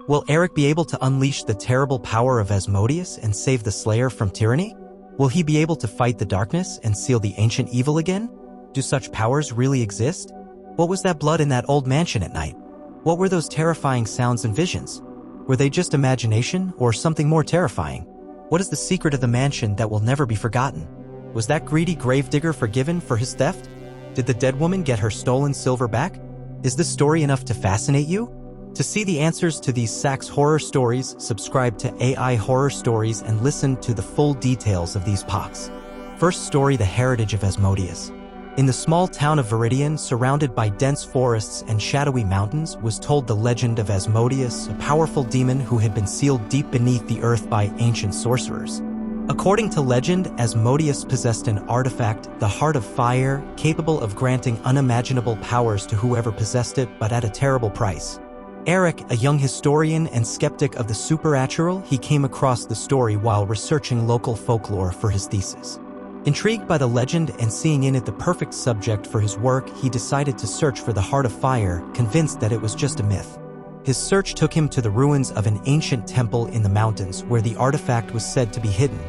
Will Eric be able to unleash the terrible power of Asmodeus and save the Slayer from tyranny? Will he be able to fight the darkness and seal the ancient evil again? Do such powers really exist? What was that blood in that old mansion at night? What were those terrifying sounds and visions? Were they just imagination or something more terrifying? What is the secret of the mansion that will never be forgotten? Was that greedy gravedigger forgiven for his theft? Did the dead woman get her stolen silver back? Is this story enough to fascinate you? To see the answers to these Sachs horror stories, subscribe to AI Horror Stories and listen to the full details of these POCs. First story: the heritage of Asmodeus. In the small town of Viridian, surrounded by dense forests and shadowy mountains, was told the legend of Asmodeus, a powerful demon who had been sealed deep beneath the earth by ancient sorcerers. According to legend, Asmodeus possessed an artifact, the Heart of Fire, capable of granting unimaginable powers to whoever possessed it, but at a terrible price. Eric, a young historian and skeptic of the supernatural, he came across the story while researching local folklore for his thesis. Intrigued by the legend and seeing in it the perfect subject for his work, he decided to search for the Heart of Fire, convinced that it was just a myth. His search took him to the ruins of an ancient temple in the mountains where the artifact was said to be hidden.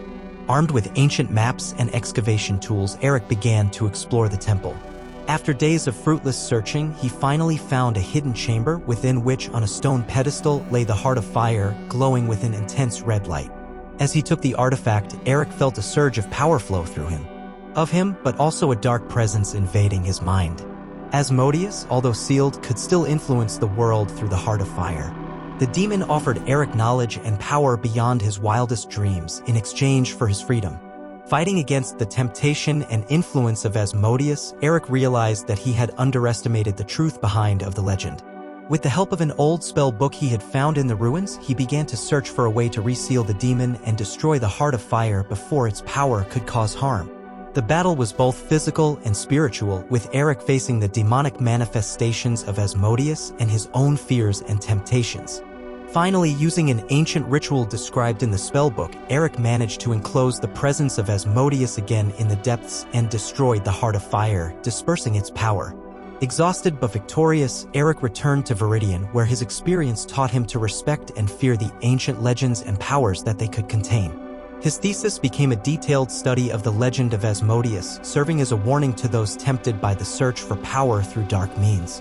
Armed with ancient maps and excavation tools, Eric began to explore the temple. After days of fruitless searching, he finally found a hidden chamber within which, on a stone pedestal, lay the Heart of Fire, glowing with an intense red light. As he took the artifact, Eric felt a surge of power flow through him. But also a dark presence invading his mind. Asmodeus, although sealed, could still influence the world through the Heart of Fire. The demon offered Eric knowledge and power beyond his wildest dreams in exchange for his freedom. Fighting against the temptation and influence of Asmodeus, Eric realized that he had underestimated the truth behind the legend. With the help of an old spell book he had found in the ruins, he began to search for a way to reseal the demon and destroy the Heart of Fire before its power could cause harm. The battle was both physical and spiritual, with Eric facing the demonic manifestations of Asmodeus and his own fears and temptations. Finally, using an ancient ritual described in the spellbook, Eric managed to enclose the presence of Asmodeus again in the depths and destroyed the Heart of Fire, dispersing its power. Exhausted but victorious, Eric returned to Viridian, where his experience taught him to respect and fear the ancient legends and powers that they could contain. His thesis became a detailed study of the legend of Asmodeus, serving as a warning to those tempted by the search for power through dark means.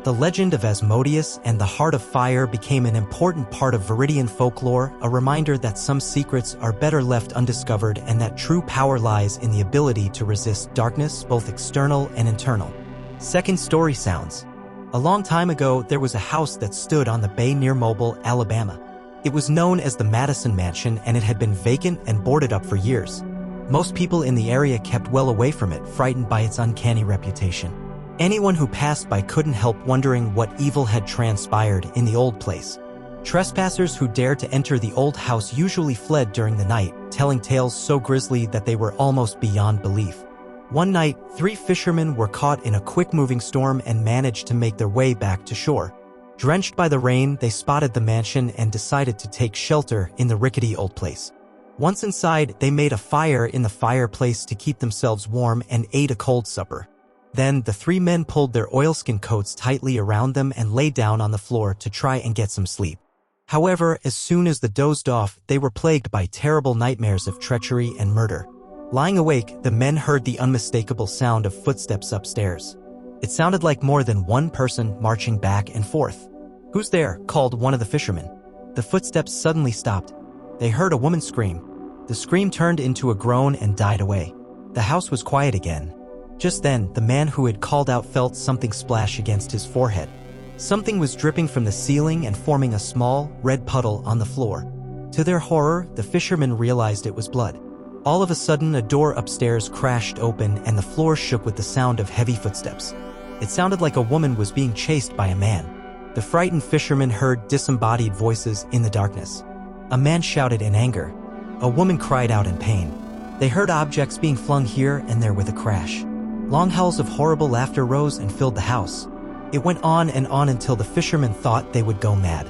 The legend of Asmodeus and the Heart of Fire became an important part of Viridian folklore, a reminder that some secrets are better left undiscovered and that true power lies in the ability to resist darkness, both external and internal. Second story sounds. A long time ago, there was a house that stood on the bay near Mobile, Alabama. It was known as the Madison Mansion, and it had been vacant and boarded up for years. Most people in the area kept well away from it, frightened by its uncanny reputation. Anyone who passed by couldn't help wondering what evil had transpired in the old place. Trespassers who dared to enter the old house usually fled during the night, telling tales so grisly that they were almost beyond belief. One night, 3 fishermen were caught in a quick-moving storm and managed to make their way back to shore. Drenched by the rain, they spotted the mansion and decided to take shelter in the rickety old place. Once inside, they made a fire in the fireplace to keep themselves warm and ate a cold supper. Then, the 3 men pulled their oilskin coats tightly around them and lay down on the floor to try and get some sleep. However, as soon as they dozed off, they were plagued by terrible nightmares of treachery and murder. Lying awake, the men heard the unmistakable sound of footsteps upstairs. It sounded like more than one person marching back and forth. "Who's there?" called one of the fishermen. The footsteps suddenly stopped. They heard a woman scream. The scream turned into a groan and died away. The house was quiet again. Just then, the man who had called out felt something splash against his forehead. Something was dripping from the ceiling and forming a small, red puddle on the floor. To their horror, the fishermen realized it was blood. All of a sudden, a door upstairs crashed open and the floor shook with the sound of heavy footsteps. It sounded like a woman was being chased by a man. The frightened fishermen heard disembodied voices in the darkness. A man shouted in anger. A woman cried out in pain. They heard objects being flung here and there with a crash. Long howls of horrible laughter rose and filled the house. It went on and on until the fishermen thought they would go mad.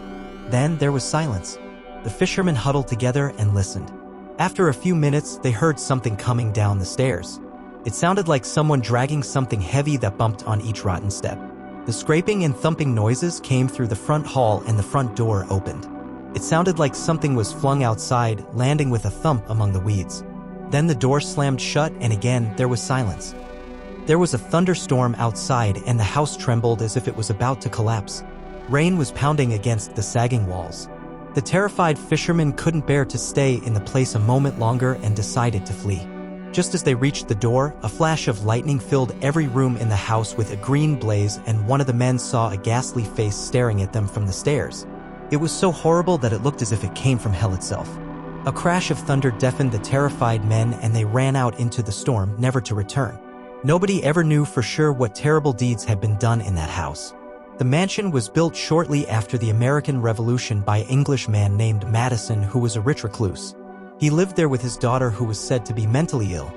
Then there was silence. The fishermen huddled together and listened. After a few minutes, they heard something coming down the stairs. It sounded like someone dragging something heavy that bumped on each rotten step. The scraping and thumping noises came through the front hall and the front door opened. It sounded like something was flung outside, landing with a thump among the weeds. Then the door slammed shut and again there was silence. There was a thunderstorm outside and the house trembled as if it was about to collapse. Rain was pounding against the sagging walls. The terrified fishermen couldn't bear to stay in the place a moment longer and decided to flee. Just as they reached the door, a flash of lightning filled every room in the house with a green blaze, and one of the men saw a ghastly face staring at them from the stairs. It was so horrible that it looked as if it came from hell itself. A crash of thunder deafened the terrified men and they ran out into the storm, never to return. Nobody ever knew for sure what terrible deeds had been done in that house. The mansion was built shortly after the American Revolution by an Englishman named Madison, who was a rich recluse. He lived there with his daughter, who was said to be mentally ill.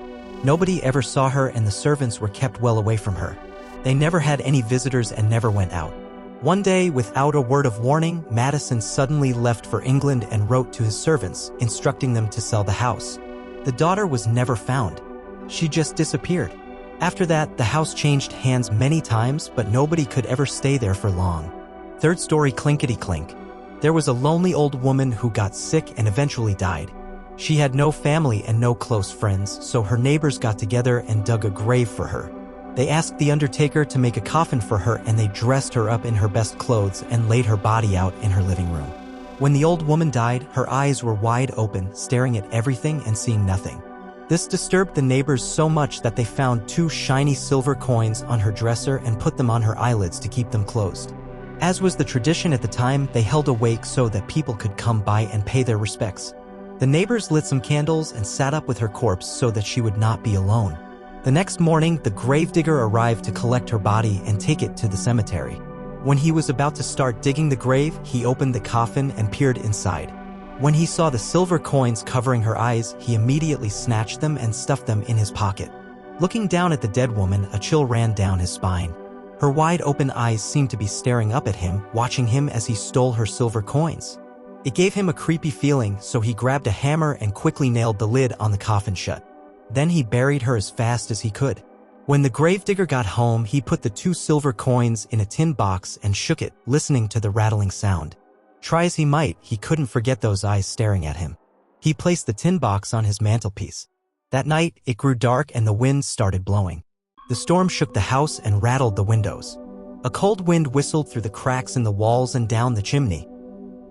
Nobody ever saw her and the servants were kept well away from her. They never had any visitors and never went out. One day, without a word of warning, Madison suddenly left for England and wrote to his servants, instructing them to sell the house. The daughter was never found. She just disappeared. After that, the house changed hands many times, but nobody could ever stay there for long. Third story, clinkety-clink. There was a lonely old woman who got sick and eventually died. She had no family and no close friends, so her neighbors got together and dug a grave for her. They asked the undertaker to make a coffin for her, and they dressed her up in her best clothes and laid her body out in her living room. When the old woman died, her eyes were wide open, staring at everything and seeing nothing. This disturbed the neighbors so much that they found 2 shiny silver coins on her dresser and put them on her eyelids to keep them closed. As was the tradition at the time, they held a wake so that people could come by and pay their respects. The neighbors lit some candles and sat up with her corpse so that she would not be alone. The next morning, the gravedigger arrived to collect her body and take it to the cemetery. When he was about to start digging the grave, he opened the coffin and peered inside. When he saw the silver coins covering her eyes, he immediately snatched them and stuffed them in his pocket. Looking down at the dead woman, a chill ran down his spine. Her wide-open eyes seemed to be staring up at him, watching him as he stole her silver coins. It gave him a creepy feeling, so he grabbed a hammer and quickly nailed the lid on the coffin shut. Then he buried her as fast as he could. When the gravedigger got home, he put the 2 silver coins in a tin box and shook it, listening to the rattling sound. Try as he might, he couldn't forget those eyes staring at him. He placed the tin box on his mantelpiece. That night, it grew dark and the wind started blowing. The storm shook the house and rattled the windows. A cold wind whistled through the cracks in the walls and down the chimney.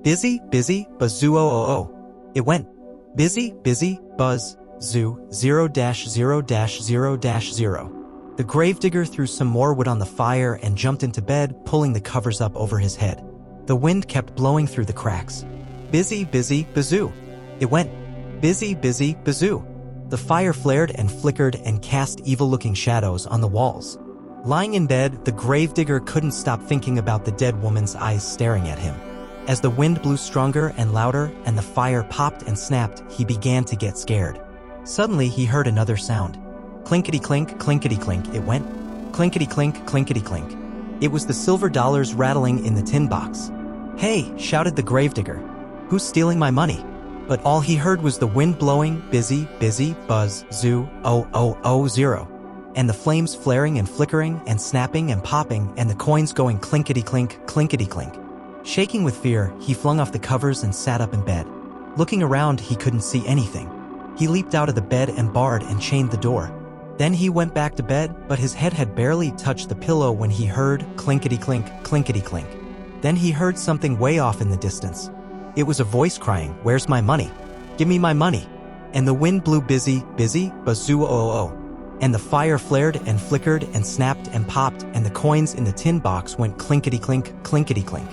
Busy, busy, buzz, zoo, oh. It went. Busy, busy, buzz, zoo, 0-0-0-0. The gravedigger threw some more wood on the fire and jumped into bed, pulling the covers up over his head. The wind kept blowing through the cracks. Busy, busy, bazoo. It went. Busy, busy, bazoo. The fire flared and flickered and cast evil-looking shadows on the walls. Lying in bed, the gravedigger couldn't stop thinking about the dead woman's eyes staring at him. As the wind blew stronger and louder and the fire popped and snapped, he began to get scared. Suddenly, he heard another sound. Clinkety-clink, clinkety-clink, it went. Clinkety-clink, clinkety-clink. It was the silver dollars rattling in the tin box. Hey, shouted the gravedigger. Who's stealing my money? But all he heard was the wind blowing, busy, busy, buzz, zoo, 0-0-0. And the flames flaring and flickering and snapping and popping and the coins going clinkety-clink, clinkety-clink. Shaking with fear, he flung off the covers and sat up in bed. Looking around, he couldn't see anything. He leaped out of the bed and barred and chained the door. Then he went back to bed, but his head had barely touched the pillow when he heard clinkety-clink, clinkety-clink. Then he heard something way off in the distance. It was a voice crying, "Where's my money? Give me my money." And the wind blew busy, busy, bazoo, oh. And the fire flared and flickered and snapped and popped and the coins in the tin box went clinkety-clink, clinkety-clink.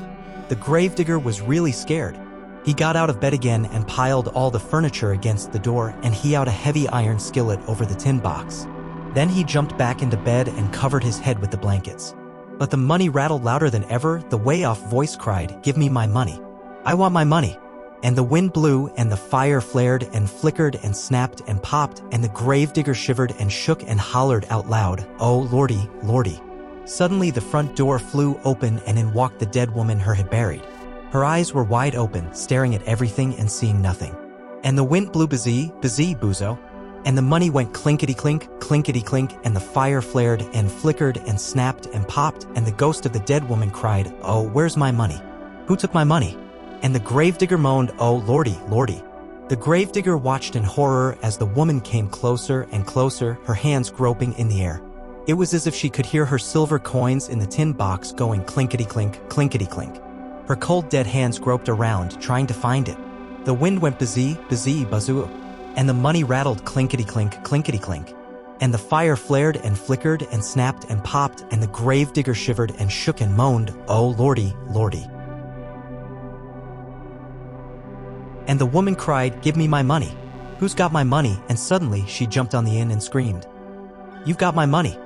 The gravedigger was really scared. He got out of bed again and piled all the furniture against the door and he out a heavy iron skillet over the tin box. Then he jumped back into bed and covered his head with the blankets. But the money rattled louder than ever. The way-off voice cried, "Give me my money. I want my money." And the wind blew and the fire flared and flickered and snapped and popped and the gravedigger shivered and shook and hollered out loud, "Oh, Lordy, Lordy." Suddenly the front door flew open and in walked the dead woman her had buried. Her eyes were wide open, staring at everything and seeing nothing. And the wind blew busy, busy, boozo. And the money went clinkety-clink, clinkety-clink, and the fire flared and flickered and snapped and popped, and the ghost of the dead woman cried, "Oh, where's my money? Who took my money?" And the gravedigger moaned, "Oh, lordy, lordy." The gravedigger watched in horror as the woman came closer and closer, her hands groping in the air. It was as if she could hear her silver coins in the tin box going clinkety-clink, clinkety-clink. Her cold dead hands groped around, trying to find it. The wind went bazee, bazee, bazoo, and the money rattled clinkety-clink, clinkety-clink. And the fire flared and flickered and snapped and popped, and the gravedigger shivered and shook and moaned, "Oh, lordy, lordy." And the woman cried, "Give me my money. Who's got my money?" And suddenly she jumped on the inn and screamed, "You've got my money."